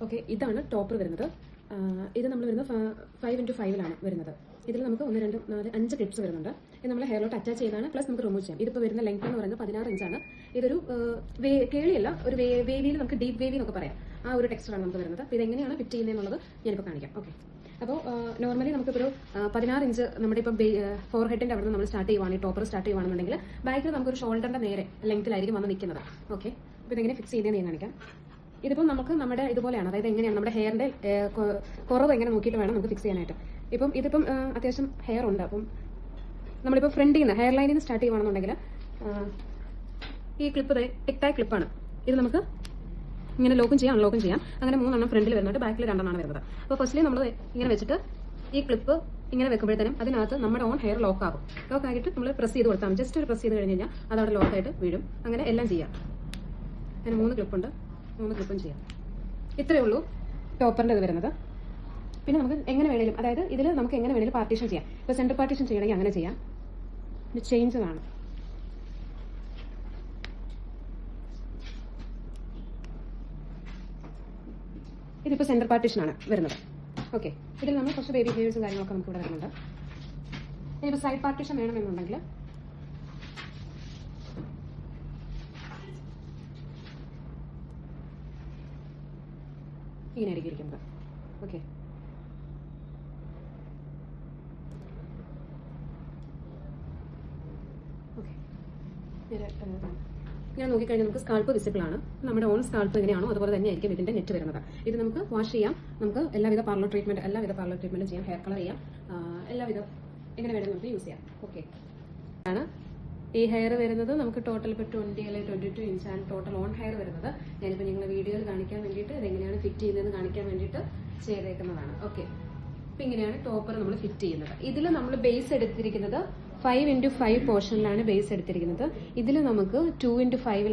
Okay, ഇതാണ് topper വരുന്നത്. ഇത് നമ്മൾ വരുന്നത് 5x5 വരുന്നത്. ഇതിൽ നമുക്ക് 1, 2, 4, 5 ക്ലിപ്സ് വരുന്നുണ്ട്. ഇത് നമ്മൾ ഹെയറിലോട്ട് അറ്റാച്ച് ചെയ്താണ്, പ്ലസ് നമുക്ക് റിമൂവ് ചെയ്യാം. ഇതിപ്പോൾ വരുന്ന ലെങ്ത് എന്ന് പറയുന്നത് 16 ഇഞ്ചാണ്. ഇതൊരു കേളിയല്ല, ഒരു വേവിയിൽ നമുക്ക് ഡീപ്പ് വേവി എന്നൊക്കെ പറയാം. ആ ഒരു ടെക്സ്ചറാണ് നമുക്ക് വരുന്നത്. അപ്പോൾ ഇതെങ്ങനെയാണ് ഫിറ്റ് ചെയ്യുന്നതെന്നുള്ളത് ഞാനിപ്പോൾ കാണിക്കാം. ഓക്കെ, അപ്പോൾ നോർമലി നമുക്കിപ്പോൾ ഒരു 16 ഇഞ്ച് നമ്മുടെ ഇപ്പം ഫോർ ഹെഡിൻ്റെ അവിടെ നമ്മൾ സ്റ്റാർട്ട് ചെയ്യുവാണെങ്കിൽ, ടോപ്പർ സ്റ്റാർട്ട് ചെയ്യുവാണെന്നുണ്ടെങ്കിൽ ബാക്കിൽ നമുക്കൊരു ഷോൾഡറിൻ്റെ നേരെ ലെങ്ത്തിലായിരിക്കും വന്ന് നിൽക്കുന്നത്. ഓക്കെ, അപ്പോൾ ഇതെങ്ങനെ ഫിക്സ് ചെയ്യുന്നതെന്ന് ഞാൻ കാണിക്കാം. ഇതിപ്പം നമുക്ക് നമ്മുടെ ഇതുപോലെയാണ്, അതായത് എങ്ങനെയാണ് നമ്മുടെ ഹെയറിന്റെ കുറവ് എങ്ങനെ നോക്കിയിട്ട് വേണം നമുക്ക് ഫിക്സ് ചെയ്യാനായിട്ട്. ഇപ്പം ഇതിപ്പം അത്യാവശ്യം ഹെയർ ഉണ്ട്. അപ്പം നമ്മളിപ്പോൾ ഫ്രണ്ടിൽ നിന്ന് ഹെയർ ലൈനിൽ നിന്ന് സ്റ്റാർട്ട് ചെയ്യുവാണെന്നുണ്ടെങ്കിൽ ഈ ക്ലിപ്പ് ടിക് ടാക് ക്ലിപ്പാണ്. ഇത് നമുക്ക് ഇങ്ങനെ ലോക്കും ചെയ്യാം, അൺലോക്കും ചെയ്യാം. അങ്ങനെ 3 എണ്ണം ഫ്രണ്ടിൽ വരുന്നുണ്ട്, ബാക്കിൽ 2 എണ്ണമാണ് വരുന്നത്. അപ്പോൾ ഫസ്റ്റ്ലി നമ്മൾ ഇങ്ങനെ വെച്ചിട്ട് ഈ ക്ലിപ്പ് ഇങ്ങനെ വെക്കുമ്പോഴത്തേനും അതിനകത്ത് നമ്മുടെ ഓൺ ഹെയർ ലോക്ക് ആകും. ലോക്ക് ആയിട്ട് നമ്മൾ പ്രസ് ചെയ്ത് കൊടുത്താൽ ജസ്റ്റ് ഒരു പ്രസ് ചെയ്ത് കഴിഞ്ഞ് കഴിഞ്ഞാൽ അതവിടെ ലോക്കായിട്ട് വീഴും. അങ്ങനെ എല്ലാം ചെയ്യാം. അങ്ങനെ 3 ക്ലിപ്പുണ്ട്, 3 ക്ലിപ്പും ചെയ്യാം. ഇത്രയേ ഉള്ളൂ ടോപ്പറിൻ്റെ ഇത് വരുന്നത്. പിന്നെ നമുക്ക് എങ്ങനെ വേണേലും, അതായത് ഇതിൽ നമുക്ക് എങ്ങനെ വേണേലും പാർട്ടീഷൻ ചെയ്യാം. ഇപ്പോൾ സെൻറ്റർ പാർട്ടീഷൻ ചെയ്യണമെങ്കിൽ അങ്ങനെ ചെയ്യാം. ഇത് ചേഞ്ച് ആണ്. ഇതിപ്പോൾ സെൻറ്റർ പാർട്ടീഷനാണ് വരുന്നത്. ഓക്കെ, ഇതിൽ നമ്മൾ കുറച്ച് ബേബി ഹെയർസും കാര്യങ്ങളൊക്കെ നമുക്ക് ഇവിടെ വരുന്നുണ്ട്. ഇനിയിപ്പോൾ സൈഡ് പാർട്ടീഷൻ വേണമെന്നുണ്ടെങ്കിൽ ഇങ്ങനെ ആയിരിക്കും ഇരിക്കുന്നത്. ഓക്കെ, ഓക്കെ, ഇങ്ങനെ നോക്കിക്കഴിഞ്ഞാൽ നമുക്ക് സ്കാൾപ്പ് വിസിബിൾ ആണ്. നമ്മുടെ ഓൺ സ്കാൾപ്പ് എങ്ങനെയാണോ അതുപോലെ തന്നെ ആയിരിക്കും ഇതിന്റെ നെറ്റ് വരുന്നത്. ഇത് നമുക്ക് വാഷ് ചെയ്യാം, നമുക്ക് എല്ലാവിധ പാർലർ ട്രീറ്റ്മെന്റും ചെയ്യാം, ഹെയർ കളർ ചെയ്യാം, എല്ലാവിധ എങ്ങനെ വേണമെങ്കിൽ നമുക്ക് യൂസ് ചെയ്യാം. ഓക്കെ, ആണ് ഈ ഹെയർ വരുന്നത്. നമുക്ക് ടോട്ടൽ ഇപ്പോൾ 20 അല്ലെങ്കിൽ 22 ഇഞ്ചാണ് ടോട്ടൽ ഓൺ ഹെയർ വരുന്നത്. ഞാനിപ്പോൾ നിങ്ങളെ വീഡിയോയിൽ കാണിക്കാൻ വേണ്ടിയിട്ട് ഇതെങ്ങനെയാണ് ഫിറ്റ് ചെയ്യുന്നതെന്ന് കാണിക്കാൻ വേണ്ടിയിട്ട് ചെയ്തേക്കുന്നതാണ്. ഓക്കെ, അപ്പം ഇങ്ങനെയാണ് ടോപ്പർ നമ്മൾ ഫിറ്റ് ചെയ്യുന്നത്. ഇതിൽ നമ്മൾ ബേസ് എടുത്തിരിക്കുന്നത് 5x5 പോർഷനിലാണ് ബേസ് എടുത്തിരിക്കുന്നത്. ഇതിൽ നമുക്ക് 2x5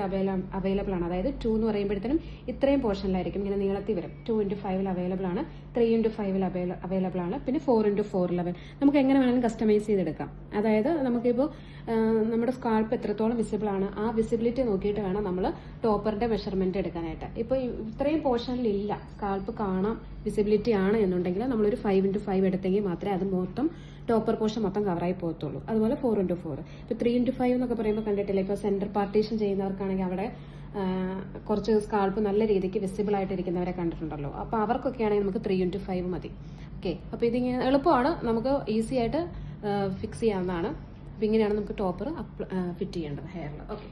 അവൈലബിൾ ആണ്. അതായത് 2 എന്ന് പറയുമ്പോഴത്തേനും ഇത്രയും പോർഷനിലായിരിക്കും, ഇങ്ങനെ നീളത്തിൽ വരും. 2x5 അവൈലബിൾ ആണ്, 3x5 അവൈലബിൾ ആണ്, പിന്നെ 4x4 നമുക്ക് എങ്ങനെ വേണമെങ്കിലും കസ്റ്റമൈസ് ചെയ്തെടുക്കാം. അതായത് നമുക്കിപ്പോൾ നമ്മുടെ സ്കാൾപ്പ് എത്രത്തോളം വിസിബിൾ ആണ് ആ വിസിബിലിറ്റി നോക്കിയിട്ട് വേണം നമ്മൾ ടോപ്പറിന്റെ മെഷർമെന്റ് എടുക്കാനായിട്ട്. ഇപ്പോൾ ഇത്രയും പോർഷനിലില്ല, സ്കാൾപ്പ് കാണാം, വിസിബിലിറ്റി ആണ് എന്നുണ്ടെങ്കിൽ നമ്മളൊരു 5x5 എടുത്തെങ്കിൽ മാത്രമേ അത് മൊത്തം ടോപ്പർ പോർഷൻ മൊത്തം കവറായി പോകത്തുള്ളൂ. അതുപോലെ 4x4. ഇപ്പോൾ 3x5 എന്നൊക്കെ പറയുമ്പോൾ കണ്ടിട്ടില്ല, ഇപ്പോൾ സെന്റർ പാർട്ടീഷൻ ചെയ്യുന്നവർക്കാണെങ്കിൽ അവിടെ കുറച്ച് സ്കാൾപ്പ് നല്ല രീതിക്ക് വിസിബിൾ ആയിട്ടിരിക്കുന്നവരെ കണ്ടിട്ടുണ്ടല്ലോ. അപ്പോൾ അവർക്കൊക്കെ ആണെങ്കിൽ നമുക്ക് 3x5 മതി. ഓക്കെ, അപ്പോൾ ഇതിങ്ങനെ എളുപ്പമാണ്, നമുക്ക് ഈസി ആയിട്ട് ഫിക്സ് ചെയ്യാവുന്നതാണ്. അപ്പോൾ ഇങ്ങനെയാണ് നമുക്ക് ടോപ്പർ ഫിറ്റ് ചെയ്യേണ്ടത് ഹെയറിൽ. ഓക്കെ.